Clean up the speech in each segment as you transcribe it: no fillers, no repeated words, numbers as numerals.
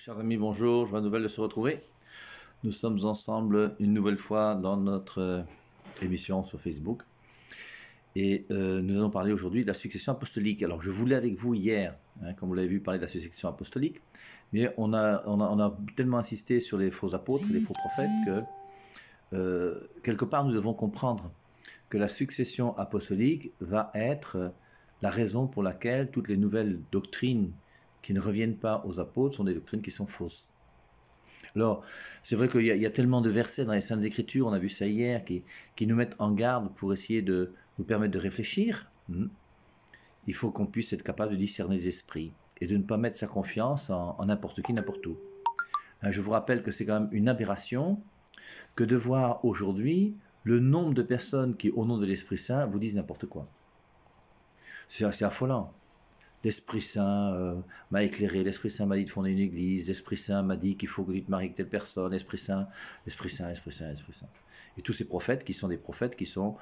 Chers amis, bonjour, je nouvelle de se retrouver. Nous sommes ensemble une nouvelle fois dans notre émission sur Facebook et nous allons parler aujourd'hui de la succession apostolique. Alors je voulais avec vous hier, comme vous l'avez vu, parler de la succession apostolique, mais on a tellement insisté sur les faux apôtres, les faux prophètes que quelque part nous devons comprendre que la succession apostolique va être la raison pour laquelle toutes les nouvelles doctrines qui ne reviennent pas aux apôtres sont des doctrines qui sont fausses. Alors, c'est vrai qu'il y a tellement de versets dans les Saintes Écritures, on a vu ça hier, qui nous mettent en garde pour essayer de nous permettre de réfléchir. Il faut qu'on puisse être capable de discerner les esprits et de ne pas mettre sa confiance en n'importe qui, n'importe où. Je vous rappelle que c'est quand même une aberration que de voir aujourd'hui le nombre de personnes qui, au nom de l'Esprit Saint, vous disent n'importe quoi. C'est assez affolant. L'Esprit Saint m'a éclairé, l'Esprit Saint m'a dit de fonder une église, l'Esprit Saint m'a dit qu'il faut que tu te maries avec telle personne, l'Esprit Saint, l'Esprit Saint, l'Esprit Saint, l'Esprit Saint. Et tous ces prophètes qui sont des prophètes qui sont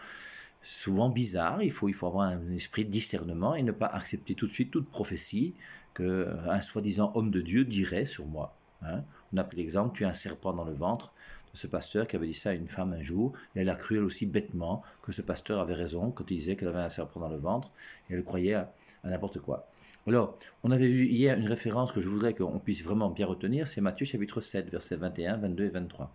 souvent bizarres, il faut avoir un esprit de discernement et ne pas accepter tout de suite toute prophétie qu'un soi-disant homme de Dieu dirait sur moi. On a pris l'exemple, tu as un serpent dans le ventre, de ce pasteur qui avait dit ça à une femme un jour, et elle a cru elle aussi bêtement que ce pasteur avait raison quand il disait qu'elle avait un serpent dans le ventre, et elle croyait à n'importe quoi. Alors, on avait vu hier une référence que je voudrais qu'on puisse vraiment bien retenir, c'est Matthieu chapitre 7, versets 21, 22 et 23.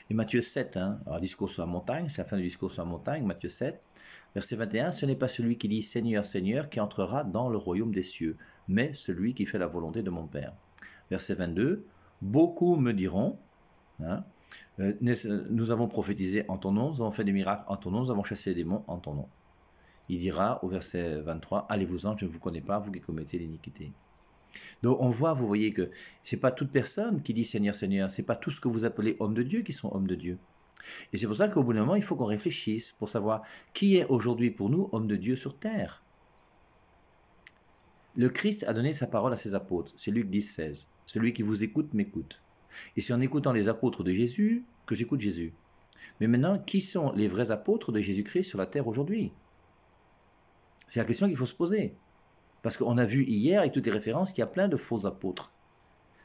Et Matthieu 7, alors discours sur la montagne, c'est la fin du discours sur la montagne, Matthieu 7, verset 21, ce n'est pas celui qui dit Seigneur, Seigneur qui entrera dans le royaume des cieux, mais celui qui fait la volonté de mon Père. Verset 22, beaucoup me diront, nous avons prophétisé en ton nom, nous avons fait des miracles en ton nom, nous avons chassé les démons en ton nom. Il dira au verset 23, allez-vous-en, je ne vous connais pas, vous qui commettez l'iniquité. Donc on voit, vous voyez que c'est pas toute personne qui dit Seigneur, Seigneur, c'est pas tout ce que vous appelez hommes de Dieu qui sont hommes de Dieu. Et c'est pour ça qu'au bout d'un moment, il faut qu'on réfléchisse pour savoir qui est aujourd'hui pour nous homme de Dieu sur terre. Le Christ a donné sa parole à ses apôtres, c'est Luc 10, 16. Celui qui vous écoute m'écoute. Et c'est en écoutant les apôtres de Jésus que j'écoute Jésus. Mais maintenant, qui sont les vrais apôtres de Jésus-Christ sur la terre aujourd'hui? C'est la question qu'il faut se poser. Parce qu'on a vu hier, avec toutes les références, qu'il y a plein de faux apôtres.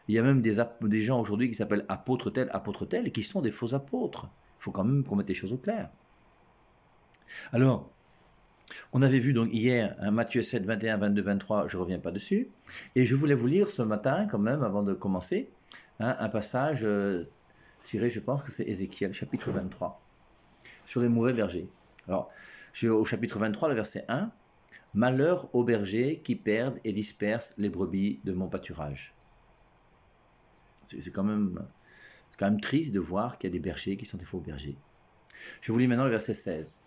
Il y a même des gens aujourd'hui qui s'appellent apôtres tel, et qui sont des faux apôtres. Il faut quand même qu'on mette les choses au clair. Alors, on avait vu donc hier Matthieu 7, 21, 22, 23, je ne reviens pas dessus. Et je voulais vous lire ce matin, quand même, avant de commencer, un passage tiré, je pense que c'est Ézéchiel, chapitre 23, sur les mauvais bergers. Alors, au chapitre 23, le verset 1, « Malheur aux bergers qui perdent et dispersent les brebis de mon pâturage. » C'est quand même triste de voir qu'il y a des bergers qui sont des faux bergers. Je vous lis maintenant le verset 16.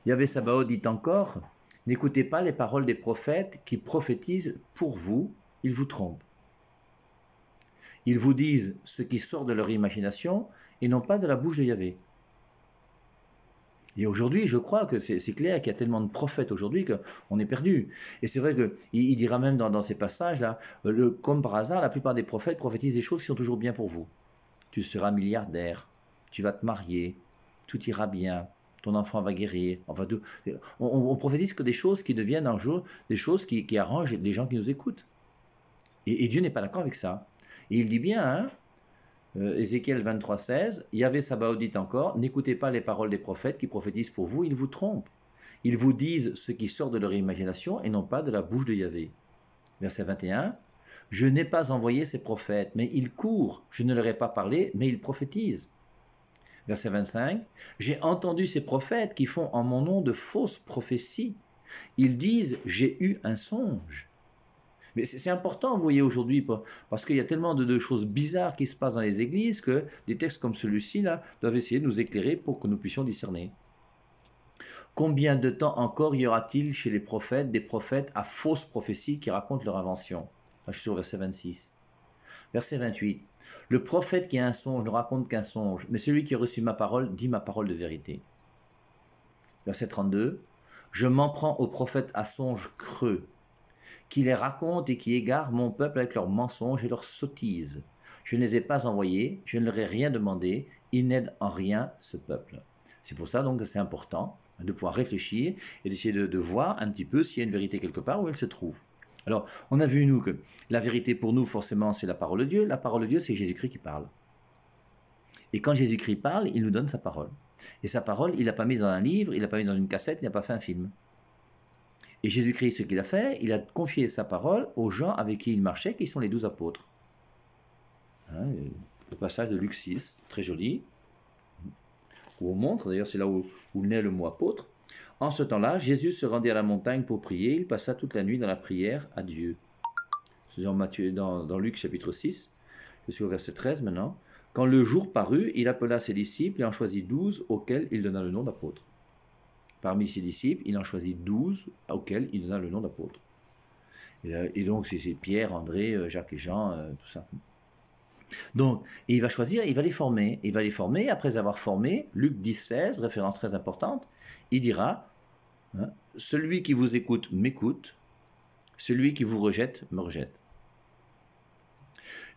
Yahvé Sabaoth dit encore, « N'écoutez pas les paroles des prophètes qui prophétisent pour vous, ils vous trompent. Ils vous disent ce qui sort de leur imagination et non pas de la bouche de Yahvé. » Et aujourd'hui, je crois que c'est clair qu'il y a tellement de prophètes aujourd'hui qu'on est perdu. Et c'est vrai qu'il dira même dans ces passages-là, comme par hasard, la plupart des prophètes prophétisent des choses qui sont toujours bien pour vous. Tu seras milliardaire, tu vas te marier, tout ira bien, ton enfant va guérir. Enfin, on prophétise que des choses qui deviennent un jour des choses qui arrangent les gens qui nous écoutent. Et Dieu n'est pas d'accord avec ça. Et il dit bien, Ézéchiel 23, 16, Yahvé Sabaoth dit encore, n'écoutez pas les paroles des prophètes qui prophétisent pour vous, ils vous trompent. Ils vous disent ce qui sort de leur imagination et non pas de la bouche de Yahvé. Verset 21, je n'ai pas envoyé ces prophètes, mais ils courent, je ne leur ai pas parlé, mais ils prophétisent. Verset 25, j'ai entendu ces prophètes qui font en mon nom de fausses prophéties. Ils disent, j'ai eu un songe. Mais c'est important, vous voyez, aujourd'hui, parce qu'il y a tellement de choses bizarres qui se passent dans les églises que des textes comme celui-ci là doivent essayer de nous éclairer pour que nous puissions discerner. Combien de temps encore y aura-t-il chez les prophètes des prophètes à fausses prophéties qui racontent leur invention? Là, je suis sur verset 26. Verset 28. Le prophète qui a un songe ne raconte qu'un songe, mais celui qui a reçu ma parole dit ma parole de vérité. Verset 32. Je m'en prends aux prophètes à songe creux, qui les racontent et qui égarent mon peuple avec leurs mensonges et leurs sottises. Je ne les ai pas envoyés, je ne leur ai rien demandé, ils n'aident en rien ce peuple. C'est pour ça donc que c'est important de pouvoir réfléchir et d'essayer de voir un petit peu s'il y a une vérité quelque part où elle se trouve. Alors, on a vu, nous, que la vérité pour nous, forcément, c'est la parole de Dieu. La parole de Dieu, c'est Jésus-Christ qui parle. Et quand Jésus-Christ parle, il nous donne sa parole. Et sa parole, il l'a pas mise dans un livre, il l'a pas mise dans une cassette, il n'a pas fait un film. Et Jésus-Christ, ce qu'il a fait, il a confié sa parole aux gens avec qui il marchait, qui sont les 12 apôtres. Hein, le passage de Luc 6, très joli, où on montre, d'ailleurs c'est là où naît le mot apôtre. En ce temps-là, Jésus se rendit à la montagne pour prier, il passa toute la nuit dans la prière à Dieu. C'est dans Luc chapitre 6, je suis au verset 13 maintenant. Quand le jour parut, il appela ses disciples et en choisit 12 auxquels il donna le nom d'apôtres. Parmi ses disciples, il en choisit 12 auxquels il donna le nom d'apôtres. Et donc c'est Pierre, André, Jacques et Jean, tout ça. Donc, il va choisir, il va les former. Il va les former, après avoir formé, Luc 10, 16, référence très importante, il dira, hein, celui qui vous écoute m'écoute, celui qui vous rejette me rejette.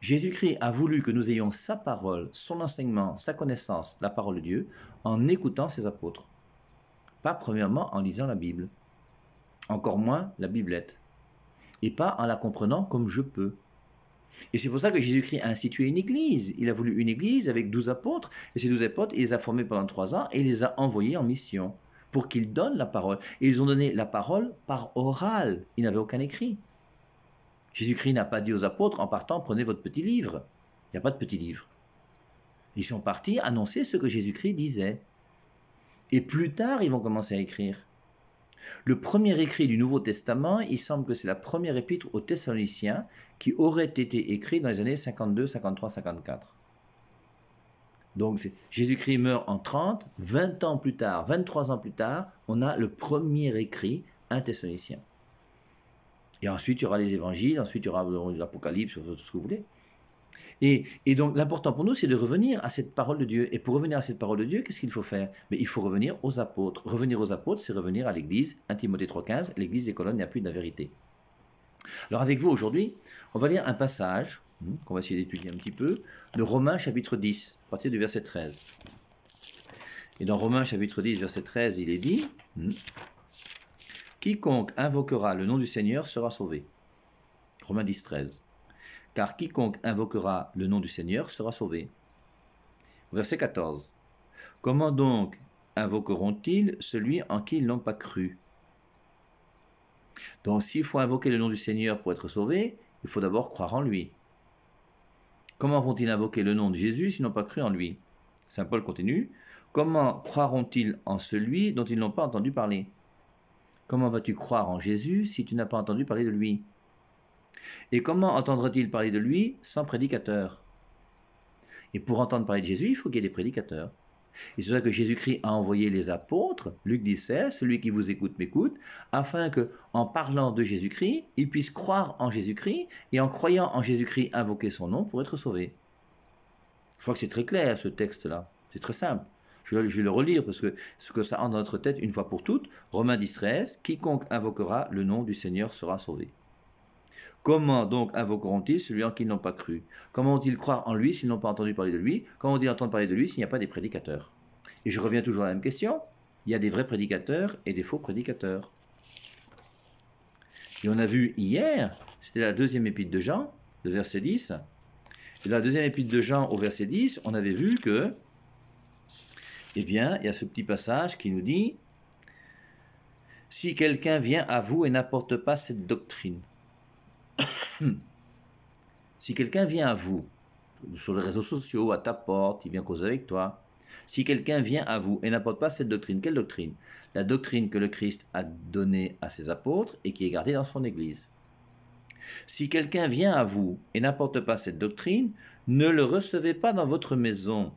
Jésus-Christ a voulu que nous ayons sa parole, son enseignement, sa connaissance, la parole de Dieu, en écoutant ses apôtres. Pas premièrement en lisant la Bible, encore moins la Biblette, et pas en la comprenant comme je peux. Et c'est pour ça que Jésus-Christ a institué une église. Il a voulu une église avec 12 apôtres, et ces 12 apôtres, il les a formés pendant 3 ans, et il les a envoyés en mission, pour qu'ils donnent la parole. Et ils ont donné la parole par oral, ils n'avaient aucun écrit. Jésus-Christ n'a pas dit aux apôtres, en partant, prenez votre petit livre. Il n'y a pas de petit livre. Ils sont partis annoncer ce que Jésus-Christ disait. Et plus tard, ils vont commencer à écrire. Le premier écrit du Nouveau Testament, il semble que c'est la première épître aux Thessaloniciens qui aurait été écrite dans les années 52, 53, 54. Donc Jésus-Christ meurt en 30, 20 ans plus tard, 23 ans plus tard, on a le premier écrit, un Thessalonicien. Et ensuite, il y aura les évangiles, ensuite, il y aura l'Apocalypse, tout ce que vous voulez. Et donc, l'important pour nous, c'est de revenir à cette parole de Dieu. Et pour revenir à cette parole de Dieu, qu'est-ce qu'il faut faire? Mais il faut revenir aux apôtres. Revenir aux apôtres, c'est revenir à l'Église, 1 Timothée 3,15, l'Église des colonnes et appui de la vérité. Alors, avec vous, aujourd'hui, on va lire un passage, qu'on va essayer d'étudier un petit peu, de Romains chapitre 10, à partir du verset 13. Et dans Romains chapitre 10, verset 13, il est dit... Quiconque invoquera le nom du Seigneur sera sauvé. Romains 10, 13. Car quiconque invoquera le nom du Seigneur sera sauvé. Verset 14. Comment donc invoqueront-ils celui en qui ils n'ont pas cru? Donc s'il faut invoquer le nom du Seigneur pour être sauvé, il faut d'abord croire en lui. Comment vont-ils invoquer le nom de Jésus s'ils n'ont pas cru en lui? Saint Paul continue. Comment croiront-ils en celui dont ils n'ont pas entendu parler? Comment vas-tu croire en Jésus si tu n'as pas entendu parler de lui? Et comment entendra-t-il parler de lui sans prédicateur? Et pour entendre parler de Jésus, il faut qu'il y ait des prédicateurs. Et c'est pour ça que Jésus-Christ a envoyé les apôtres, Luc 17, celui qui vous écoute m'écoute, afin que, en parlant de Jésus-Christ, ils puissent croire en Jésus-Christ, et en croyant en Jésus-Christ, invoquer son nom pour être sauvés. Je crois que c'est très clair, ce texte-là. C'est très simple. Je vais le relire parce que ça entre dans notre tête une fois pour toutes. Romains 10, 13. Quiconque invoquera le nom du Seigneur sera sauvé. Comment donc invoqueront-ils celui en qui ils n'ont pas cru? Comment vont-ils croire en lui s'ils n'ont pas entendu parler de lui? Comment vont-ils entendre parler de lui s'il n'y a pas des prédicateurs? Et je reviens toujours à la même question. Il y a des vrais prédicateurs et des faux prédicateurs. Et on a vu hier, c'était la deuxième épître de Jean, le verset 10. Et dans la deuxième épître de Jean, au verset 10, on avait vu que eh bien, il y a ce petit passage qui nous dit « Si quelqu'un vient à vous et n'apporte pas cette doctrine, si quelqu'un vient à vous, sur les réseaux sociaux, à ta porte, il vient causer avec toi, si quelqu'un vient à vous et n'apporte pas cette doctrine, quelle doctrine? La doctrine que le Christ a donnée à ses apôtres et qui est gardée dans son Église. Si quelqu'un vient à vous et n'apporte pas cette doctrine, ne le recevez pas dans votre maison. »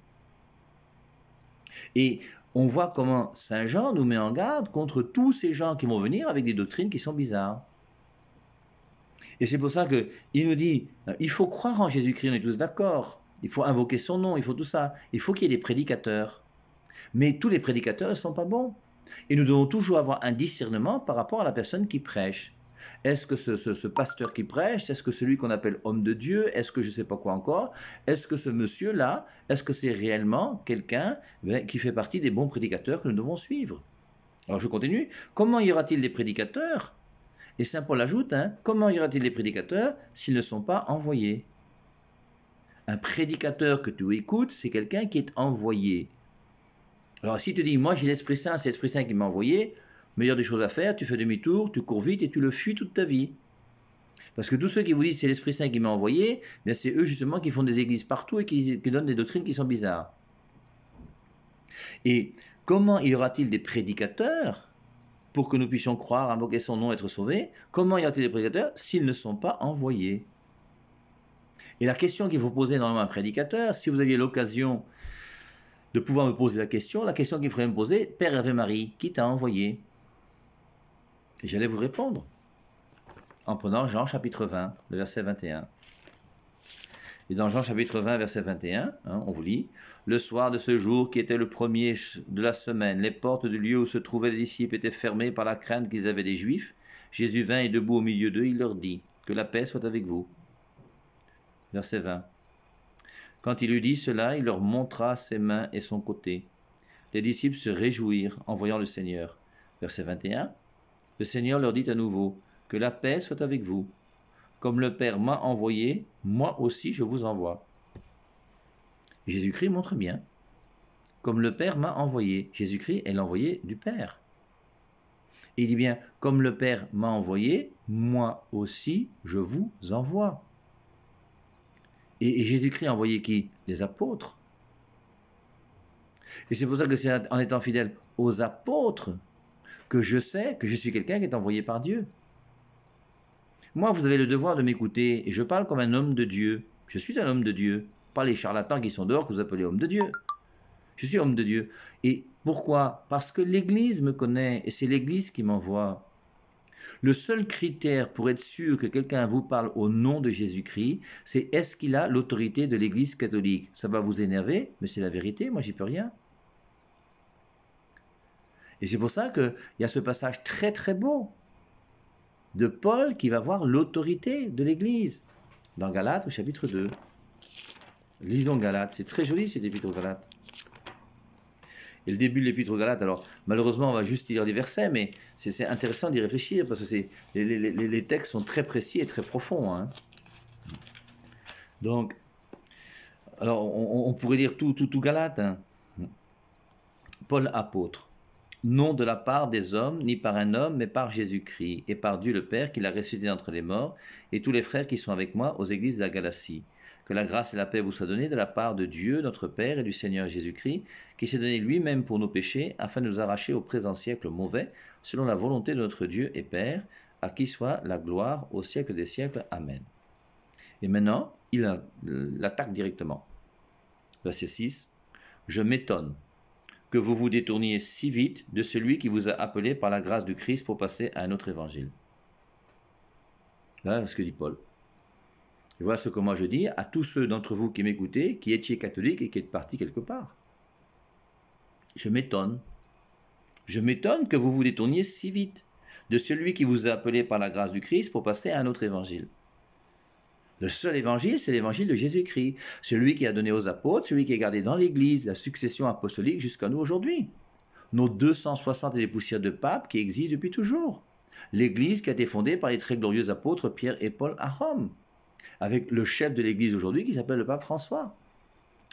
Et on voit comment Saint Jean nous met en garde contre tous ces gens qui vont venir avec des doctrines qui sont bizarres. Et c'est pour ça qu'il nous dit, il faut croire en Jésus-Christ, on est tous d'accord. Il faut invoquer son nom, il faut tout ça. Il faut qu'il y ait des prédicateurs. Mais tous les prédicateurs ne sont pas bons. Et nous devons toujours avoir un discernement par rapport à la personne qui prêche. Est-ce que ce pasteur qui prêche, est-ce que celui qu'on appelle homme de Dieu, est-ce que je ne sais pas quoi encore, est-ce que ce monsieur-là, est-ce que c'est réellement quelqu'un qui fait partie des bons prédicateurs que nous devons suivre? Alors je continue. Comment y aura-t-il des prédicateurs? Et saint Paul ajoute, hein, comment y aura-t-il des prédicateurs s'ils ne sont pas envoyés? Un prédicateur que tu écoutes, c'est quelqu'un qui est envoyé. Alors si tu dis, moi j'ai l'Esprit Saint, c'est l'Esprit Saint qui m'a envoyé, meilleure des choses à faire, tu fais demi-tour, tu cours vite et tu le fuis toute ta vie. Parce que tous ceux qui vous disent c'est l'Esprit Saint qui m'a envoyé, bien c'est eux justement qui font des églises partout et qui donnent des doctrines qui sont bizarres. Et comment y aura-t-il des prédicateurs pour que nous puissions croire, invoquer son nom, être sauvés? Comment y aura-t-il des prédicateurs s'ils ne sont pas envoyés? Et la question qu'il faut poser normalement à un prédicateur, si vous aviez l'occasion de pouvoir me poser la question qu'il faudrait me poser, Père Hervé Marie, qui t'a envoyé? Et j'allais vous répondre en prenant Jean chapitre 20, le verset 21. Et dans Jean chapitre 20, verset 21, on vous lit, « Le soir de ce jour qui était le premier de la semaine, les portes du lieu où se trouvaient les disciples étaient fermées par la crainte qu'ils avaient des Juifs. Jésus vint et debout au milieu d'eux, il leur dit, « Que la paix soit avec vous. » Verset 20. Quand il eut dit cela, il leur montra ses mains et son côté. Les disciples se réjouirent en voyant le Seigneur. Verset 21. Le Seigneur leur dit à nouveau, « Que la paix soit avec vous. Comme le Père m'a envoyé, moi aussi je vous envoie. » Et Jésus-Christ montre bien. Comme le Père m'a envoyé. Jésus-Christ est l'envoyé du Père. Et il dit bien, comme le Père m'a envoyé, moi aussi je vous envoie. Et Jésus-Christ a envoyé qui? Les apôtres. Et c'est pour ça que c'est en étant fidèle aux apôtres que je sais que je suis quelqu'un qui est envoyé par Dieu. Moi, vous avez le devoir de m'écouter, et je parle comme un homme de Dieu. Je suis un homme de Dieu, pas les charlatans qui sont dehors que vous appelez homme de Dieu. Je suis homme de Dieu. Et pourquoi? Parce que l'Église me connaît, et c'est l'Église qui m'envoie. Le seul critère pour être sûr que quelqu'un vous parle au nom de Jésus-Christ, c'est est-ce qu'il a l'autorité de l'Église catholique? Ça va vous énerver, mais c'est la vérité, moi j'y peux rien. Et c'est pour ça qu'il y a ce passage très très beau de Paul qui va voir l'autorité de l'Église dans Galates au chapitre 2. Lisons Galates, c'est très joli cet épître aux Galates. Et le début de l'épître aux Galates, alors malheureusement on va juste lire les versets, mais c'est intéressant d'y réfléchir parce que les textes sont très précis et très profonds. Hein. Donc, alors on pourrait lire tout Galates. Hein. Paul apôtre, non de la part des hommes, ni par un homme, mais par Jésus-Christ, et par Dieu le Père qui l'a ressuscité d'entre les morts, et tous les frères qui sont avec moi aux églises de la Galatie. Que la grâce et la paix vous soient données de la part de Dieu, notre Père, et du Seigneur Jésus-Christ, qui s'est donné lui-même pour nos péchés, afin de nous arracher au présent siècle mauvais, selon la volonté de notre Dieu et Père, à qui soit la gloire au siècle des siècles. Amen. Et maintenant, il l'attaque directement. Verset 6. Je m'étonne que vous vous détourniez si vite de celui qui vous a appelé par la grâce du Christ pour passer à un autre évangile. Là, ce que dit Paul. Et voilà ce que moi je dis à tous ceux d'entre vous qui m'écoutez, qui étiez catholiques et qui êtes partis quelque part. Je m'étonne. Je m'étonne que vous vous détourniez si vite de celui qui vous a appelé par la grâce du Christ pour passer à un autre évangile. Le seul évangile, c'est l'évangile de Jésus-Christ, celui qui a donné aux apôtres, celui qui est gardé dans l'Église, la succession apostolique jusqu'à nous aujourd'hui. Nos 260 et des poussières de papes qui existent depuis toujours. L'Église qui a été fondée par les très glorieux apôtres Pierre et Paul à Rome, avec le chef de l'Église aujourd'hui qui s'appelle le pape François.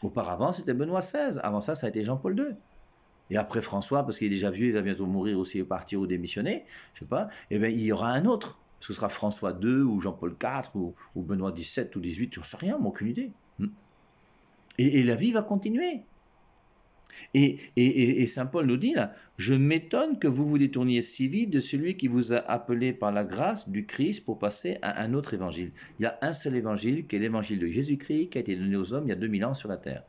Auparavant, c'était Benoît XVI. Avant ça, ça a été Jean-Paul II. Et après François, parce qu'il est déjà vieux, il va bientôt mourir aussi, partir ou démissionner, je sais pas, et bien il y aura un autre. Ce sera François II ou Jean-Paul IV ou Benoît XVII ou XVIII, je ne sais rien, aucune idée. Et la vie va continuer. Et saint Paul nous dit là, je m'étonne que vous vous détourniez si vite de celui qui vous a appelé par la grâce du Christ pour passer à un autre évangile. Il y a un seul évangile qui est l'évangile de Jésus-Christ qui a été donné aux hommes il y a 2000 ans sur la terre.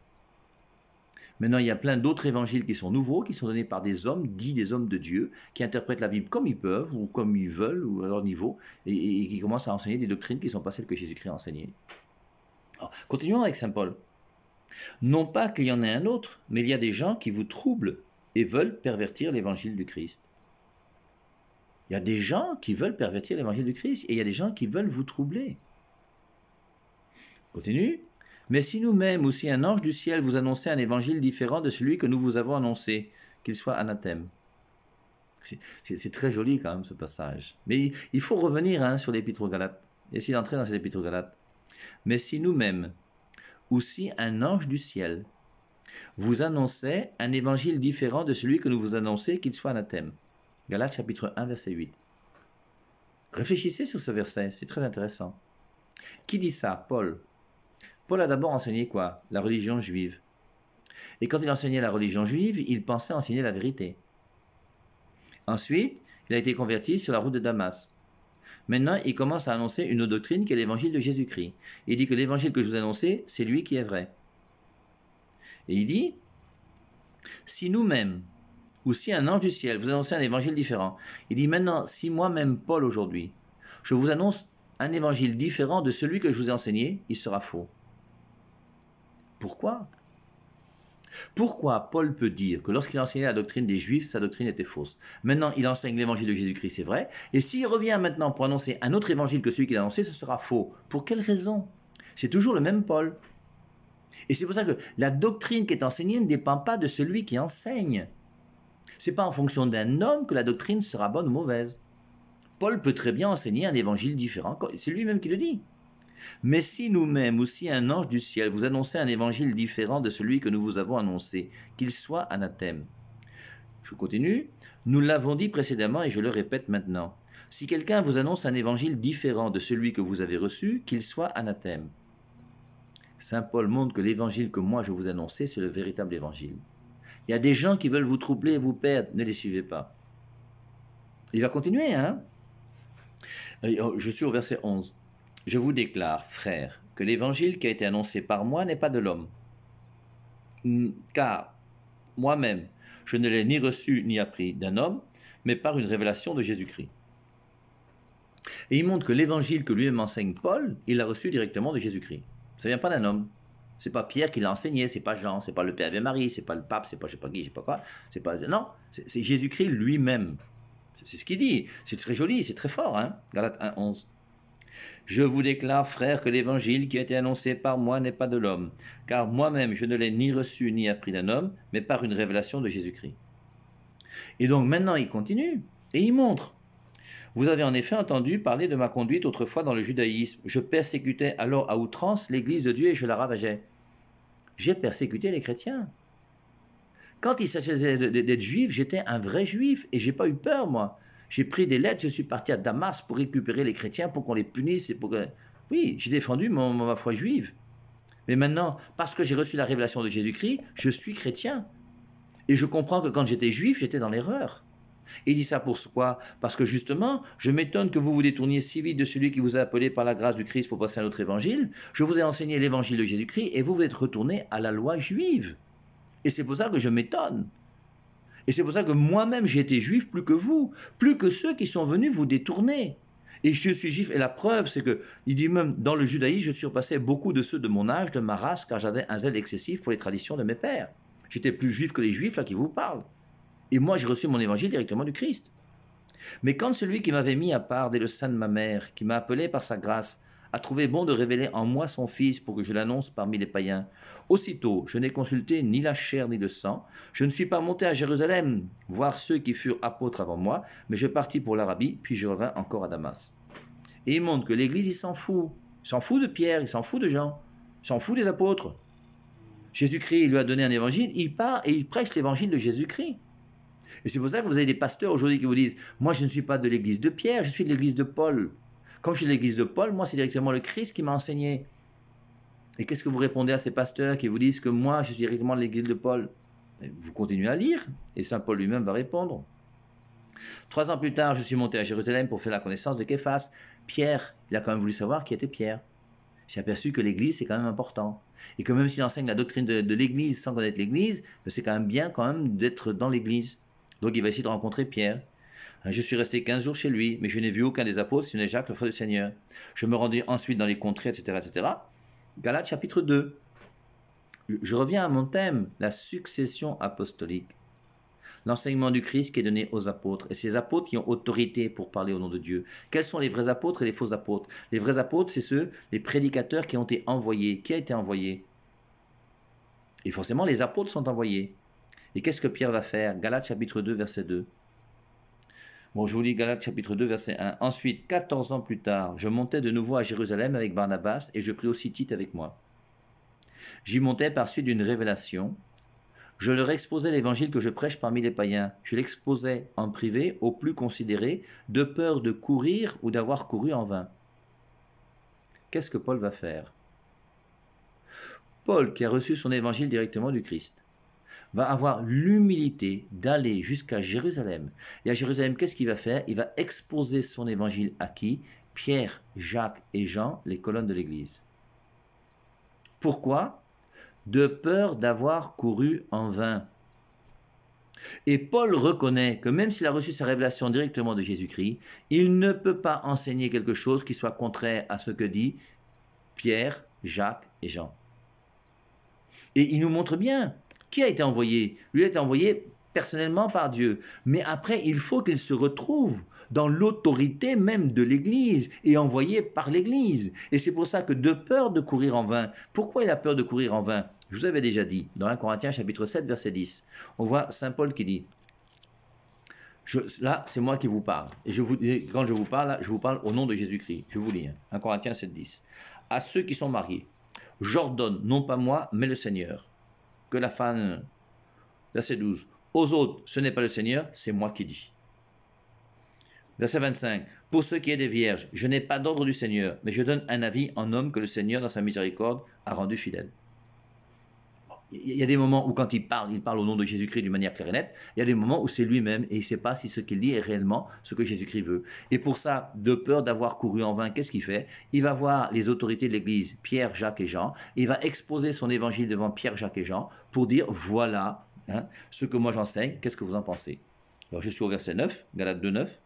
Maintenant, il y a plein d'autres évangiles qui sont nouveaux, qui sont donnés par des hommes, dits des hommes de Dieu, qui interprètent la Bible comme ils peuvent, ou comme ils veulent, ou à leur niveau, et qui commencent à enseigner des doctrines qui ne sont pas celles que Jésus-Christ a enseignées. Alors, continuons avec saint Paul. Non pas qu'il y en ait un autre, mais il y a des gens qui vous troublent et veulent pervertir l'évangile du Christ. Il y a des gens qui veulent pervertir l'évangile du Christ, et il y a des gens qui veulent vous troubler. Continue. Mais si nous-mêmes ou si un ange du ciel vous annonçait un évangile différent de celui que nous vous avons annoncé, qu'il soit anathème. C'est très joli quand même ce passage. Mais il faut revenir sur l'épître aux Galates. Essayer d'entrer dans cette épître aux Galates. Mais si nous-mêmes, ou si un ange du ciel, vous annonçait un évangile différent de celui que nous vous annonçons, qu'il soit anathème. Galates chapitre 1, verset 8. Réfléchissez sur ce verset, c'est très intéressant. Qui dit ça? Paul. Paul a d'abord enseigné quoi? La religion juive. Et quand il enseignait la religion juive, il pensait enseigner la vérité. Ensuite, il a été converti sur la route de Damas. Maintenant, il commence à annoncer une autre doctrine qui est l'évangile de Jésus-Christ. Il dit que l'évangile que je vous annonçais, c'est lui qui est vrai. Et il dit, si nous-mêmes, ou si un ange du ciel vous annonçait un évangile différent, il dit maintenant, si moi-même, Paul, aujourd'hui, je vous annonce un évangile différent de celui que je vous ai enseigné, il sera faux. Pourquoi? Pourquoi Paul peut dire que lorsqu'il enseignait la doctrine des Juifs, sa doctrine était fausse? Maintenant, il enseigne l'évangile de Jésus-Christ, c'est vrai. Et s'il revient maintenant pour annoncer un autre évangile que celui qu'il a annoncé, ce sera faux. Pour quelle raison? C'est toujours le même Paul. Et c'est pour ça que la doctrine qui est enseignée ne dépend pas de celui qui enseigne. Ce n'est pas en fonction d'un homme que la doctrine sera bonne ou mauvaise. Paul peut très bien enseigner un évangile différent, c'est lui-même qui le dit. Mais si nous-mêmes ou si un ange du ciel vous annonçait un évangile différent de celui que nous vous avons annoncé, qu'il soit anathème. Je continue. Nous l'avons dit précédemment et je le répète maintenant. Si quelqu'un vous annonce un évangile différent de celui que vous avez reçu, qu'il soit anathème. Saint Paul montre que l'évangile que moi je vous annonçais, c'est le véritable évangile. Il y a des gens qui veulent vous troubler et vous perdre, ne les suivez pas. Il va continuer, Je suis au verset 11. Je vous déclare, frères, que l'évangile qui a été annoncé par moi n'est pas de l'homme. Car moi-même, je ne l'ai ni reçu ni appris d'un homme, mais par une révélation de Jésus-Christ. Et il montre que l'évangile que lui-même enseigne Paul, il l'a reçu directement de Jésus-Christ. Ça ne vient pas d'un homme. C'est pas Pierre qui l'a enseigné, c'est pas Jean, c'est pas le Père et Marie, c'est pas le pape, c'est pas je sais pas qui, je sais pas quoi, non, c'est Jésus-Christ lui-même. C'est ce qu'il dit. C'est très joli, c'est très fort, Galates 1, 11. Je vous déclare, frères, que l'évangile qui a été annoncé par moi n'est pas de l'homme, car moi-même je ne l'ai ni reçu ni appris d'un homme, mais par une révélation de Jésus-Christ. Et donc maintenant il continue, et il montre. Vous avez en effet entendu parler de ma conduite autrefois dans le judaïsme. Je persécutais alors à outrance l'église de Dieu et je la ravageais. J'ai persécuté les chrétiens. Quand il s'agissait d'être juif, j'étais un vrai juif et j'ai pas eu peur, moi. J'ai pris des lettres, je suis parti à Damas pour récupérer les chrétiens, pour qu'on les punisse. Oui, j'ai défendu ma foi juive. Mais maintenant, parce que j'ai reçu la révélation de Jésus-Christ, je suis chrétien. Et je comprends que quand j'étais juif, j'étais dans l'erreur. Il dit ça pourquoi? Parce que justement, je m'étonne que vous vous détourniez si vite de celui qui vous a appelé par la grâce du Christ pour passer à notre évangile. Je vous ai enseigné l'évangile de Jésus-Christ et vous êtes retourné à la loi juive. Et c'est pour ça que je m'étonne. Et c'est pour ça que moi-même j'ai été juif plus que vous, plus que ceux qui sont venus vous détourner. Et je suis juif, et la preuve c'est que, il dit même, dans le judaïsme, je surpassais beaucoup de ceux de mon âge, de ma race, car j'avais un zèle excessif pour les traditions de mes pères. J'étais plus juif que les juifs là qui vous parlent. Et moi, j'ai reçu mon évangile directement du Christ. Mais quand celui qui m'avait mis à part dès le sein de ma mère, qui m'a appelé par sa grâce, a trouvé bon de révéler en moi son Fils pour que je l'annonce parmi les païens, aussitôt, je n'ai consulté ni la chair ni le sang, je ne suis pas monté à Jérusalem, voir ceux qui furent apôtres avant moi, mais je partis pour l'Arabie, puis je revins encore à Damas. Et il montre que l'Église, il s'en fout. Il s'en fout de Pierre, il s'en fout de Jean, il s'en fout des apôtres. Jésus-Christ lui a donné un évangile, il part et il prêche l'évangile de Jésus-Christ. Et c'est pour ça que vous avez des pasteurs aujourd'hui qui vous disent « Moi, je ne suis pas de l'église de Pierre, je suis de l'église de Paul. Comme je suis de l'église de Paul, moi, c'est directement le Christ qui m'a enseigné. » Et qu'est-ce que vous répondez à ces pasteurs qui vous disent que moi, je suis directement de l'église de Paul? Et vous continuez à lire, et Saint Paul lui-même va répondre. 3 ans plus tard, je suis monté à Jérusalem pour faire la connaissance de Képhas. Pierre, il a quand même voulu savoir qui était Pierre. Il s'est aperçu que l'église, c'est quand même important. Et que même s'il enseigne la doctrine de l'église sans connaître l'église, c'est quand même bien quand même d'être dans l'église. Donc il va essayer de rencontrer Pierre. Je suis resté 15 jours chez lui, mais je n'ai vu aucun des apôtres, sinon Jacques, le frère du Seigneur. Je me rendis ensuite dans les contrées, etc., etc. Galates chapitre 2. Je reviens à mon thème, la succession apostolique. L'enseignement du Christ qui est donné aux apôtres. Et ces apôtres qui ont autorité pour parler au nom de Dieu. Quels sont les vrais apôtres et les faux apôtres? Les vrais apôtres, c'est ceux, les prédicateurs qui ont été envoyés. Qui a été envoyé? Et forcément, les apôtres sont envoyés. Et qu'est-ce que Pierre va faire? Galates chapitre 2, verset 2. Bon, je vous lis Galates chapitre 2, verset 1. Ensuite, 14 ans plus tard, je montais de nouveau à Jérusalem avec Barnabas et je pris aussi Tite avec moi. J'y montais par suite d'une révélation. Je leur exposais l'évangile que je prêche parmi les païens. Je l'exposais en privé aux plus considérés, de peur de courir ou d'avoir couru en vain. Qu'est-ce que Paul va faire? Paul, qui a reçu son évangile directement du Christ, va avoir l'humilité d'aller jusqu'à Jérusalem. Et à Jérusalem, qu'est-ce qu'il va faire? Il va exposer son évangile à qui? Pierre, Jacques et Jean, les colonnes de l'Église. Pourquoi? De peur d'avoir couru en vain. Et Paul reconnaît que même s'il a reçu sa révélation directement de Jésus-Christ, il ne peut pas enseigner quelque chose qui soit contraire à ce que dit Pierre, Jacques et Jean. Et il nous montre bien qui a été envoyé. Lui a été envoyé personnellement par Dieu. Mais après, il faut qu'il se retrouve dans l'autorité même de l'Église et envoyé par l'Église. Et c'est pour ça que de peur de courir en vain, pourquoi il a peur de courir en vain? Je vous avais déjà dit, dans 1 Corinthiens chapitre 7, verset 10, on voit Saint Paul qui dit, là c'est moi qui vous parle, et quand je vous parle, là, je vous parle au nom de Jésus-Christ. Je vous lis, 1 Corinthiens 7, 10. À ceux qui sont mariés, j'ordonne, non pas moi, mais le Seigneur, que la femme, verset 12, aux autres, ce n'est pas le Seigneur, c'est moi qui dis. Verset 25, pour ce qui est des vierges, je n'ai pas d'ordre du Seigneur, mais je donne un avis en homme que le Seigneur, dans sa miséricorde, a rendu fidèle. Il y a des moments où quand il parle au nom de Jésus-Christ d'une manière claire et nette. Il y a des moments où c'est lui-même et il ne sait pas si ce qu'il dit est réellement ce que Jésus-Christ veut. Et pour ça, de peur d'avoir couru en vain, qu'est-ce qu'il fait? Il va voir les autorités de l'Église, Pierre, Jacques et Jean. Et il va exposer son évangile devant Pierre, Jacques et Jean pour dire, voilà ce que moi j'enseigne, qu'est-ce que vous en pensez? Alors je suis au verset 9, Galates 2, 9.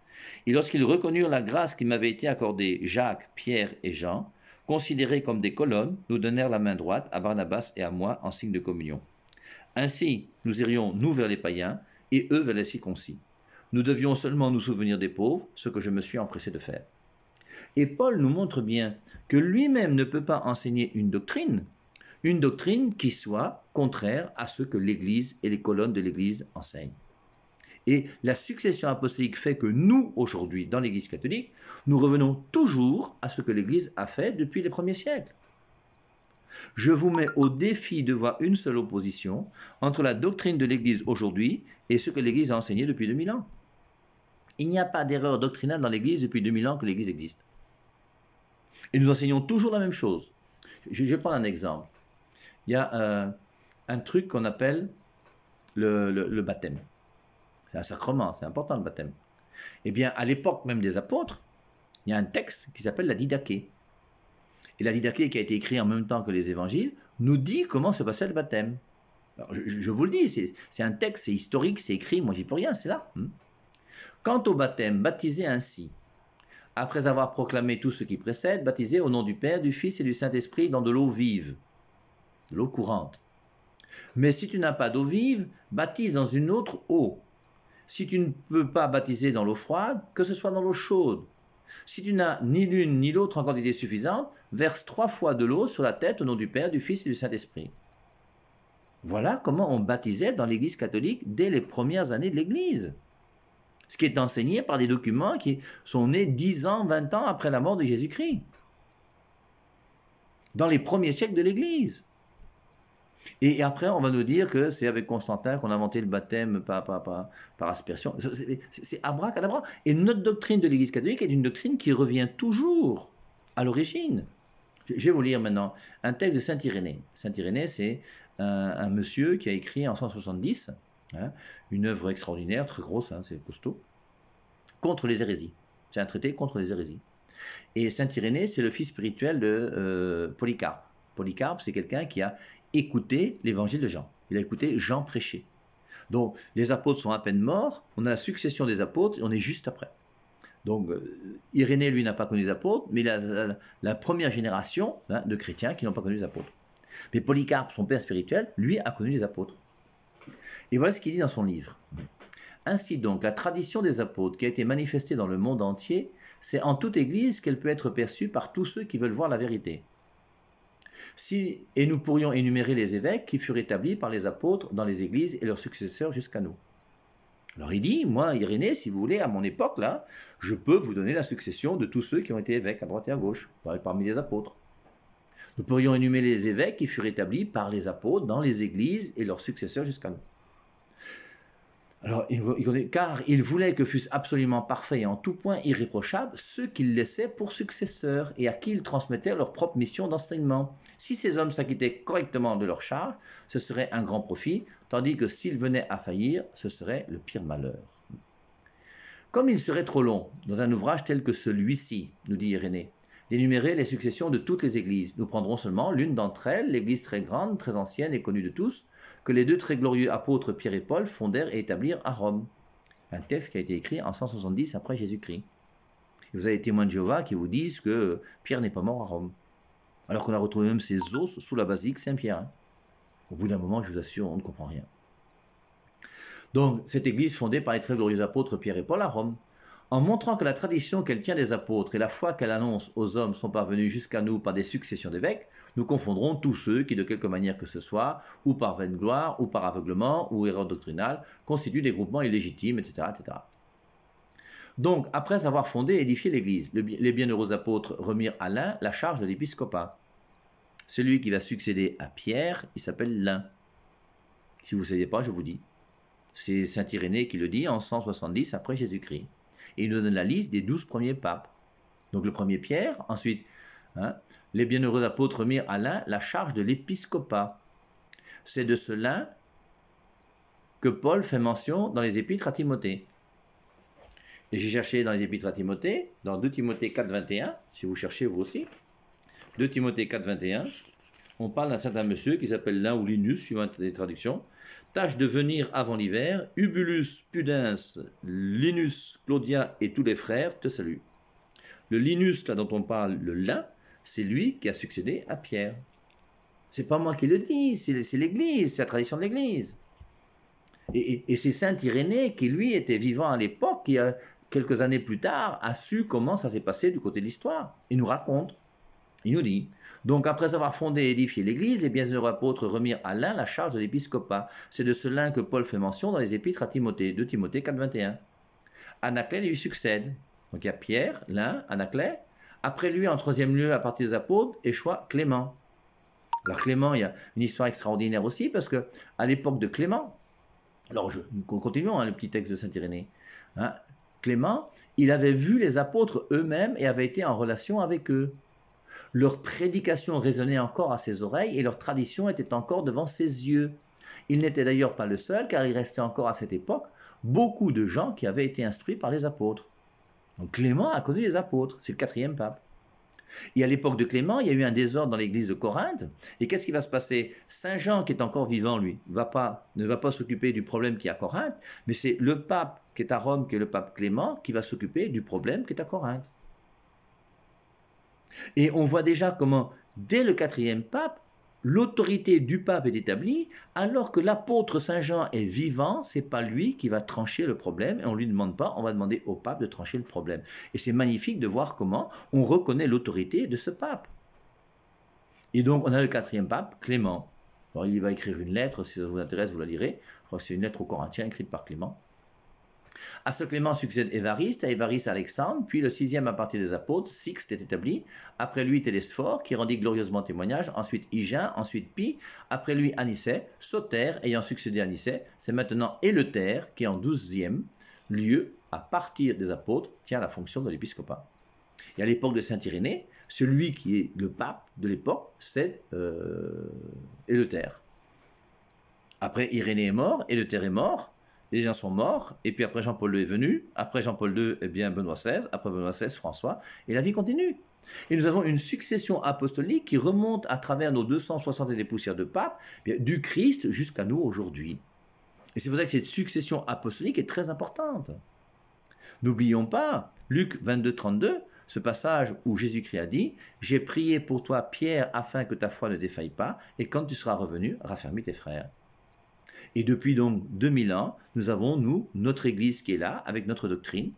Et lorsqu'ils reconnurent la grâce qui m'avait été accordée, Jacques, Pierre et Jean, considérés comme des colonnes, nous donnèrent la main droite à Barnabas et à moi en signe de communion. Ainsi, nous irions, nous, vers les païens, et eux vers les circoncis. Nous devions seulement nous souvenir des pauvres, ce que je me suis empressé de faire. Et Paul nous montre bien que lui-même ne peut pas enseigner une doctrine qui soit contraire à ce que l'Église et les colonnes de l'Église enseignent. Et la succession apostolique fait que nous, aujourd'hui, dans l'Église catholique, nous revenons toujours à ce que l'Église a fait depuis les premiers siècles. Je vous mets au défi de voir une seule opposition entre la doctrine de l'Église aujourd'hui et ce que l'Église a enseigné depuis 2000 ans. Il n'y a pas d'erreur doctrinale dans l'Église depuis 2000 ans que l'Église existe. Et nous enseignons toujours la même chose. Je vais prendre un exemple. Il y a un truc qu'on appelle le baptême. C'est un sacrement, c'est important le baptême. Eh bien, à l'époque même des apôtres, il y a un texte qui s'appelle la Didaché. Et la Didaché, qui a été écrite en même temps que les évangiles, nous dit comment se passait le baptême. Alors, je vous le dis, c'est un texte, c'est historique, c'est écrit, moi j'y peux rien, c'est là. Quant au baptême, baptisé ainsi, après avoir proclamé tout ce qui précède, baptisé au nom du Père, du Fils et du Saint-Esprit dans de l'eau vive, de l'eau courante. Mais si tu n'as pas d'eau vive, baptise dans une autre eau. Si tu ne peux pas baptiser dans l'eau froide, que ce soit dans l'eau chaude. Si tu n'as ni l'une ni l'autre en quantité suffisante, verse 3 fois de l'eau sur la tête au nom du Père, du Fils et du Saint-Esprit. Voilà comment on baptisait dans l'Église catholique dès les premières années de l'Église. Ce qui est enseigné par des documents qui sont nés 10 ans, 20 ans après la mort de Jésus-Christ. Dans les premiers siècles de l'Église. Et après, on va nous dire que c'est avec Constantin qu'on a inventé le baptême par aspersion. C'est abracadabra. Et notre doctrine de l'Église catholique est une doctrine qui revient toujours à l'origine. Je vais vous lire maintenant un texte de Saint Irénée. Saint Irénée, c'est un monsieur qui a écrit en 170, une œuvre extraordinaire, très grosse, c'est costaud, contre les hérésies. C'est un traité contre les hérésies. Et Saint Irénée, c'est le fils spirituel de Polycarpe. Polycarpe, c'est quelqu'un qui a écouté l'évangile de Jean. Il a écouté Jean prêcher. Donc, les apôtres sont à peine morts, on a la succession des apôtres et on est juste après. Donc, Irénée, lui, n'a pas connu les apôtres, mais il a la première génération de chrétiens qui n'ont pas connu les apôtres. Mais Polycarpe, son père spirituel, lui, a connu les apôtres. Et voilà ce qu'il dit dans son livre. Ainsi donc, la tradition des apôtres qui a été manifestée dans le monde entier, c'est en toute église qu'elle peut être perçue par tous ceux qui veulent voir la vérité. Et nous pourrions énumérer les évêques qui furent établis par les apôtres dans les églises et leurs successeurs jusqu'à nous. Alors il dit, moi, Irénée, si vous voulez, à mon époque, là, je peux vous donner la succession de tous ceux qui ont été évêques à droite et à gauche, parmi les apôtres. Nous pourrions énumérer les évêques qui furent établis par les apôtres dans les églises et leurs successeurs jusqu'à nous. Alors, car il voulait que fussent absolument parfaits et en tout point irréprochables ceux qu'il laissait pour successeurs et à qui il transmettait leur propre mission d'enseignement. Si ces hommes s'acquittaient correctement de leur charge, ce serait un grand profit, tandis que s'ils venaient à faillir, ce serait le pire malheur. Comme il serait trop long, dans un ouvrage tel que celui-ci, nous dit Irénée, d'énumérer les successions de toutes les églises, nous prendrons seulement l'une d'entre elles, l'église très grande, très ancienne et connue de tous, que les deux très glorieux apôtres Pierre et Paul fondèrent et établirent à Rome. Un texte qui a été écrit en 170 après Jésus-Christ. Vous avez des témoins de Jéhovah qui vous disent que Pierre n'est pas mort à Rome, alors qu'on a retrouvé même ses os sous la basilique Saint-Pierre. Au bout d'un moment, je vous assure, on ne comprend rien. Donc, cette église fondée par les très glorieux apôtres Pierre et Paul à Rome, en montrant que la tradition qu'elle tient des apôtres et la foi qu'elle annonce aux hommes sont parvenues jusqu'à nous par des successions d'évêques, nous confondrons tous ceux qui, de quelque manière que ce soit, ou par vaine gloire, ou par aveuglement, ou erreur doctrinale, constituent des groupements illégitimes, etc., etc. Donc, après avoir fondé et édifié l'Église, les bienheureux apôtres remirent à l'un la charge de l'épiscopat. Celui qui va succéder à Pierre, il s'appelle l'un. Si vous ne saviez pas, je vous dis. C'est saint Irénée qui le dit en 170 après Jésus-Christ. Et il nous donne la liste des 12 premiers papes. Donc le premier Pierre, ensuite, les bienheureux apôtres remirent à l'un la charge de l'épiscopat. C'est de ce l'un que Paul fait mention dans les épîtres à Timothée. Et j'ai cherché dans les épîtres à Timothée, dans 2 Timothée 4, 21, si vous cherchez vous aussi, 2 Timothée 4, 21, on parle d'un certain monsieur qui s'appelle l'un ou Linus, suivant les traductions, tâche de venir avant l'hiver, Ubulus, Pudens, Linus, Claudia et tous les frères te saluent. Le Linus, là dont on parle, le l'un, c'est lui qui a succédé à Pierre. C'est pas moi qui le dis, c'est l'Église, c'est la tradition de l'Église. Et c'est saint Irénée qui, lui, était vivant à l'époque, qui, quelques années plus tard, a su comment ça s'est passé du côté de l'histoire. Il nous raconte, il nous dit. Donc, après avoir fondé et édifié l'Église, les bienheureux apôtres remirent à l'un la charge de l'épiscopat. C'est de ce l'un que Paul fait mention dans les épîtres à Timothée, 2 Timothée 4, 21. Anaclet lui succède. Donc, il y a Pierre, l'un, Anaclet. Après lui, en troisième lieu, à partir des apôtres, échoua Clément. Alors, Clément, il y a une histoire extraordinaire aussi, parce que à l'époque de Clément, alors, continuons le petit texte de saint Irénée. Clément, il avait vu les apôtres eux-mêmes et avait été en relation avec eux. Leur prédication résonnait encore à ses oreilles et leur tradition était encore devant ses yeux. Il n'était d'ailleurs pas le seul, car il restait encore à cette époque beaucoup de gens qui avaient été instruits par les apôtres. Donc Clément a connu les apôtres, c'est le 4e pape. Et à l'époque de Clément, il y a eu un désordre dans l'église de Corinthe. Et qu'est-ce qui va se passer? Saint Jean, qui est encore vivant, lui, ne va pas s'occuper du problème qui est à Corinthe, mais c'est le pape qui est à Rome, qui est le pape Clément, qui va s'occuper du problème qui est à Corinthe. Et on voit déjà comment, dès le 4e pape, l'autorité du pape est établie, alors que l'apôtre Saint Jean est vivant, c'est pas lui qui va trancher le problème, et on ne lui demande pas, on va demander au pape de trancher le problème. Et c'est magnifique de voir comment on reconnaît l'autorité de ce pape. Et donc on a le 4e pape, Clément. Alors il va écrire une lettre, si ça vous intéresse, vous la lirez. Je crois que c'est une lettre aux Corinthiens écrite par Clément. À ce Clément succède Évariste, à Évariste Alexandre, puis le 6e à partir des apôtres, Sixte est établi, après lui Télésphore, qui rendit glorieusement témoignage, ensuite Hygin, ensuite Pie, après lui Anicet, Soter, ayant succédé à Anicet, c'est maintenant Éleuthère, qui en 12e lieu, à partir des apôtres, tient la fonction de l'épiscopat. Et à l'époque de saint Irénée, celui qui est le pape de l'époque, c'est Éleuthère. Après Irénée est mort, Éleuthère est mort, les gens sont morts, et puis après Jean-Paul II est venu, après Jean-Paul II, eh bien Benoît XVI, après Benoît XVI, François, et la vie continue. Et nous avons une succession apostolique qui remonte à travers nos 260 et des poussières de papes, du Christ jusqu'à nous aujourd'hui. Et c'est pour ça que cette succession apostolique est très importante. N'oublions pas, Luc 22, 32, ce passage où Jésus-Christ a dit « J'ai prié pour toi, Pierre, afin que ta foi ne défaille pas, et quand tu seras revenu, raffermis tes frères. » Et depuis donc 2000 ans, nous avons, nous, notre Église qui est là, avec notre doctrine.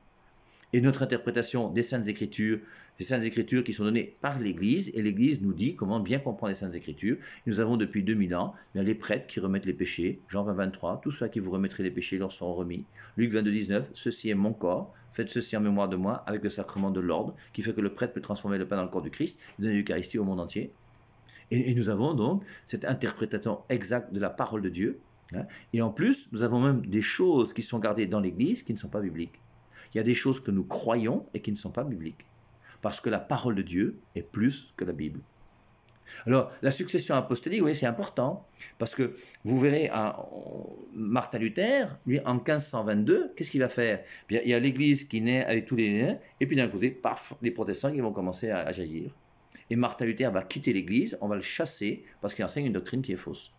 et notre interprétation des Saintes Écritures qui sont données par l'Église, et l'Église nous dit comment bien comprendre les Saintes Écritures. Nous avons depuis 2000 ans les prêtres qui remettent les péchés, Jean 20, 23, tout ceux qui vous remettrez les péchés leur seront remis. Luc 22, 19, ceci est mon corps, faites ceci en mémoire de moi, avec le sacrement de l'ordre, qui fait que le prêtre peut transformer le pain dans le corps du Christ, et donner l'Eucharistie au monde entier. Et nous avons donc cette interprétation exacte de la parole de Dieu. Et en plus, nous avons même des choses qui sont gardées dans l'Église qui ne sont pas bibliques. Il y a des choses que nous croyons et qui ne sont pas bibliques. Parce que la parole de Dieu est plus que la Bible. Alors, la succession apostolique, oui, c'est important. Parce que vous verrez, Martin Luther, lui, en 1522, qu'est-ce qu'il va faire? Bien, il y a l'Église qui naît avec tous les liens, et puis d'un côté, paf, les protestants qui vont commencer à jaillir. Et Martin Luther va quitter l'Église, on va le chasser, parce qu'il enseigne une doctrine qui est fausse.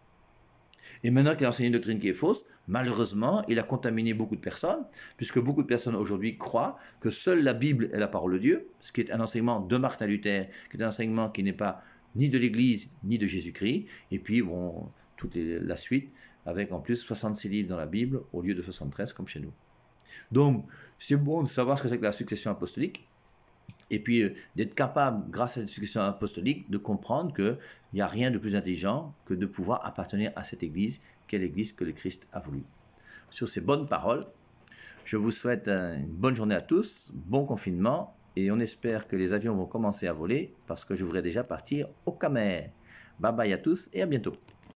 Et maintenant qu'il enseigne une doctrine qui est fausse, malheureusement, il a contaminé beaucoup de personnes, puisque beaucoup de personnes aujourd'hui croient que seule la Bible est la parole de Dieu, ce qui est un enseignement de Martin Luther, qui est un enseignement qui n'est pas ni de l'Église, ni de Jésus-Christ, et puis, bon, toute la suite, avec en plus 66 livres dans la Bible, au lieu de 73, comme chez nous. Donc, c'est bon de savoir ce que c'est que la succession apostolique, et puis d'être capable, grâce à la succession apostolique, de comprendre qu'il n'y a rien de plus intelligent que de pouvoir appartenir à cette Église, qui est l'Église que le Christ a voulu. Sur ces bonnes paroles, je vous souhaite une bonne journée à tous, bon confinement, et on espère que les avions vont commencer à voler, parce que je voudrais déjà partir au Camer. Bye bye à tous et à bientôt.